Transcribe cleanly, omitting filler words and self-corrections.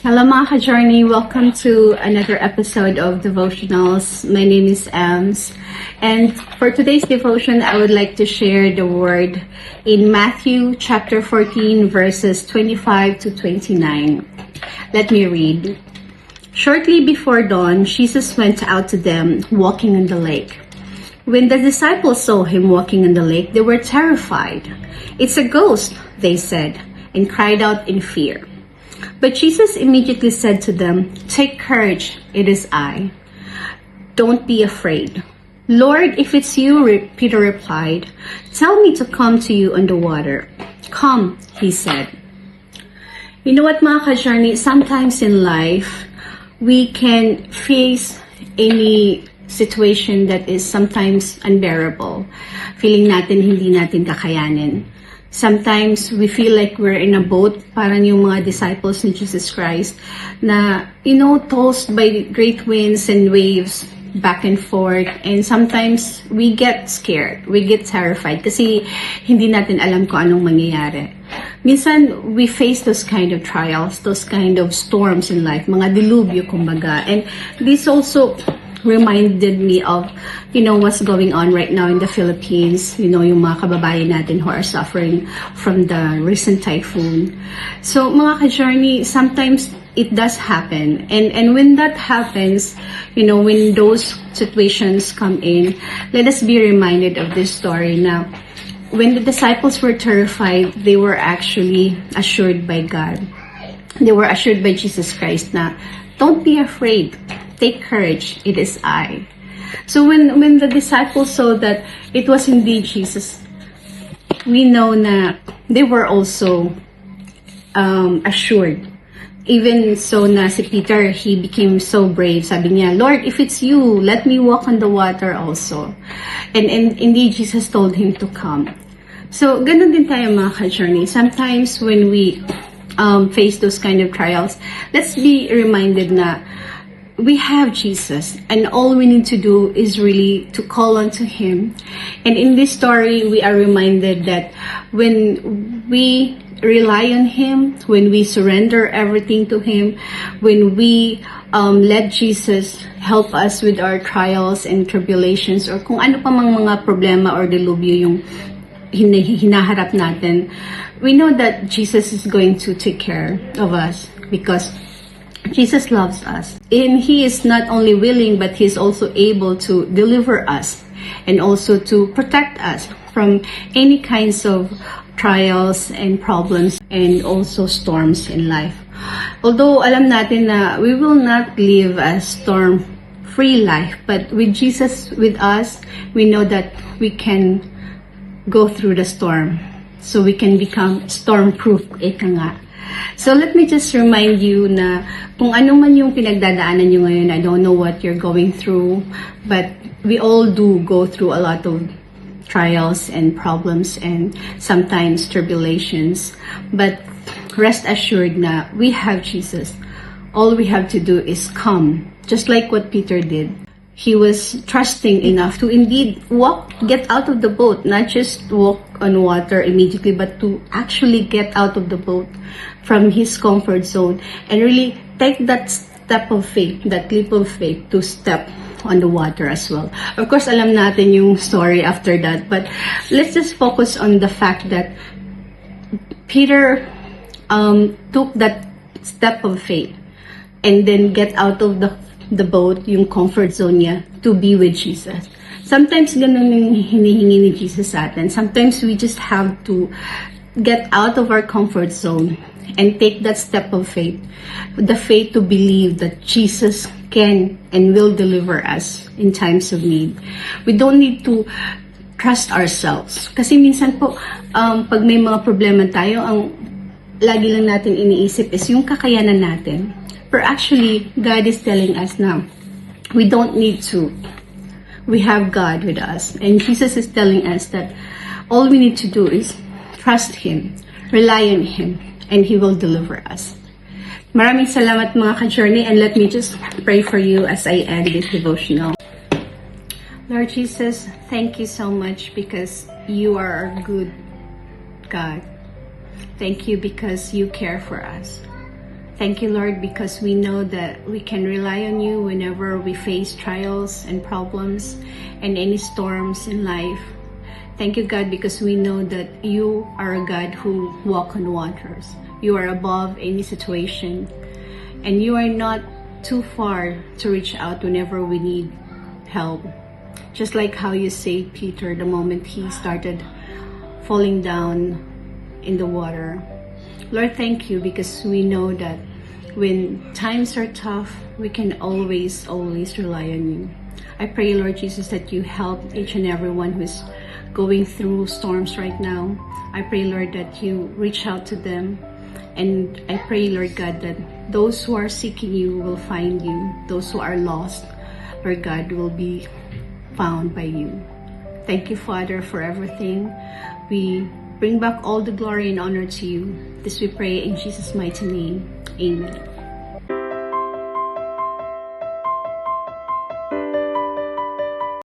Hello mga ka-journey, welcome to another episode of Devotionals. My name is Ems, and for today's devotion, I would like to share the word in Matthew chapter 14 verses 25 to 29. Let me read. Shortly before dawn, Jesus went out to them, walking on the lake. When the disciples saw him walking on the lake, they were terrified. "It's a ghost," they said, and cried out in fear. But Jesus immediately said to them, "Take courage, it is I. Don't be afraid." "Lord, if it's you," Peter replied, "tell me to come to you on the water." "Come," he said. You know what mga ka-journey, sometimes in life, we can face any situation that is sometimes unbearable. Feeling natin hindi natin kakayanin. Sometimes we feel like we're in a boat, parang yung mga disciples ni Jesus Christ na, tossed by great winds and waves back and forth. And sometimes we get scared, we get terrified kasi hindi natin alam kung anong mangyayari. Minsan, we face those kind of trials, those kind of storms in life, mga dilubyo kumbaga. And this also reminded me of, what's going on right now in the Philippines, yung mga kababayan natin who are suffering from the recent typhoon. So, mga ka-journey, sometimes it does happen. And when that happens, when those situations come in, let us be reminded of this story now. When the disciples were terrified, they were actually assured by God. They were assured by Jesus Christ na, "Don't be afraid. Take courage, it is I." So when the disciples saw that it was indeed Jesus, we know na they were also assured. Even so na si Peter, he became so brave. Sabi niya, "Lord, if it's you, let me walk on the water also." And indeed, Jesus told him to come. So, ganun din tayo mga ka-journey. Sometimes when we face those kind of trials, let's be reminded na we have Jesus, and all we need to do is really to call on to Him. And in this story, we are reminded that when we rely on Him, when we surrender everything to Him, when we let Jesus help us with our trials and tribulations, or kung ano pa mang mga problema or dilubyo yung hinaharap natin, we know that Jesus is going to take care of us because Jesus loves us, and He is not only willing, but He is also able to deliver us and also to protect us from any kinds of trials and problems and also storms in life. Although alam natin na we will not live a storm-free life, but with Jesus with us, we know that we can go through the storm, so we can become storm-proof, ika nga. So let me just remind you na kung ano man yung pinagdadaanan nyo ngayon, I don't know what you're going through, but we all do go through a lot of trials and problems and sometimes tribulations. But rest assured na we have Jesus. All we have to do is come, just like what Peter did. He was trusting enough to indeed get out of the boat, not just walk on water immediately, but to actually get out of the boat from his comfort zone and really take that step of faith, that leap of faith to step on the water as well. Of course, alam natin yung story after that, but let's just focus on the fact that Peter took that step of faith and then get out of the boat, yung comfort zone niya, to be with Jesus. Sometimes ganun yung hinihingi ni Jesus sa atin. Sometimes we just have to get out of our comfort zone and take that step of faith. The faith to believe that Jesus can and will deliver us in times of need. We don't need to trust ourselves. Kasi minsan po, pag may mga problema tayo, ang lagi lang natin iniisip is yung kakayanan natin. But actually, God is telling us now, we don't need to. We have God with us. And Jesus is telling us that all we need to do is trust Him, rely on Him, and He will deliver us. Maraming salamat mga ka-journey, and let me just pray for you as I end this devotional. Lord Jesus, thank you so much because you are a good God. Thank you because you care for us. Thank you, Lord, because we know that we can rely on you whenever we face trials and problems and any storms in life. Thank you, God, because we know that you are a God who walks on waters. You are above any situation, and you are not too far to reach out whenever we need help. Just like how you saved Peter the moment he started falling down in the water. Lord, thank you, because we know that when times are tough, we can always rely on you. I pray, Lord Jesus, that you help each and everyone who is going through storms right now. I pray, Lord, that you reach out to them. And I pray, Lord God, that those who are seeking you will find you. Those who are lost, Lord God, will be found by you. Thank you, Father, for everything. We bring back all the glory and honor to you. This we pray in Jesus' mighty name. Amen.